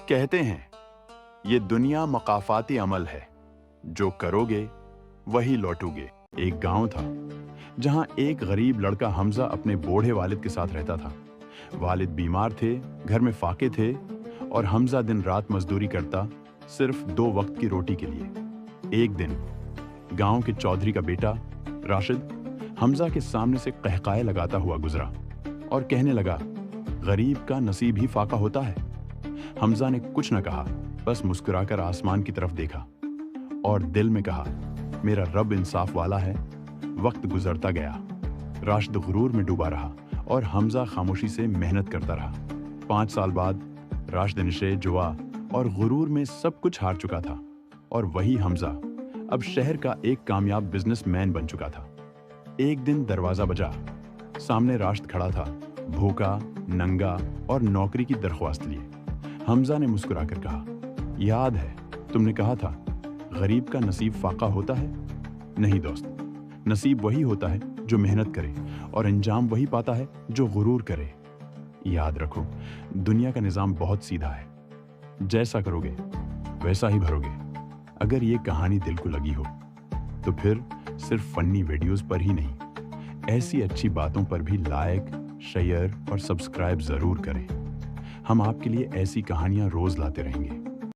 کہتے ہیں یہ دنیا مقافاتی عمل ہے، جو کرو گے وہی لوٹو گے۔ ایک گاؤں تھا جہاں ایک غریب لڑکا حمزہ اپنے بوڑھے والد کے ساتھ رہتا تھا۔ والد بیمار تھے، گھر میں فاقے تھے اور حمزہ دن رات مزدوری کرتا، صرف 2 وقت کی روٹی کے لیے۔ ایک دن گاؤں کے چودھری کا بیٹا راشد حمزہ کے سامنے سے قہقہے لگاتا ہوا گزرا اور کہنے لگا، غریب کا نصیب ہی فاقہ ہوتا ہے۔ حمزہ نے کچھ نہ کہا، بس مسکرا کر آسمان کی طرف دیکھا اور دل میں کہا، میرا رب انصاف والا ہے۔ وقت گزرتا گیا، راشد غرور میں ڈوبا رہا اور حمزہ خاموشی سے محنت کرتا رہا۔ 5 سال بعد راشد نشے، جوا اور غرور میں سب کچھ ہار چکا تھا، اور وہی حمزہ اب شہر کا ایک کامیاب بزنس مین بن چکا تھا۔ ایک دن دروازہ بجا، سامنے راشد کھڑا تھا، بھوکا، ننگا اور نوکری کی درخواست لیے۔ حمزہ نے مسکرا کر کہا، یاد ہے تم نے کہا تھا غریب کا نصیب فاقہ ہوتا ہے؟ نہیں دوست، نصیب وہی ہوتا ہے جو محنت کرے، اور انجام وہی پاتا ہے جو غرور کرے۔ یاد رکھو، دنیا کا نظام بہت سیدھا ہے، جیسا کرو گے ویسا ہی بھرو گے۔ اگر یہ کہانی دل کو لگی ہو تو پھر صرف فنی ویڈیوز پر ہی نہیں، ایسی اچھی باتوں پر بھی لائک، شیئر اور سبسکرائب ضرور کریں۔ ہم آپ کے لیے ایسی کہانیاں روز لاتے رہیں گے۔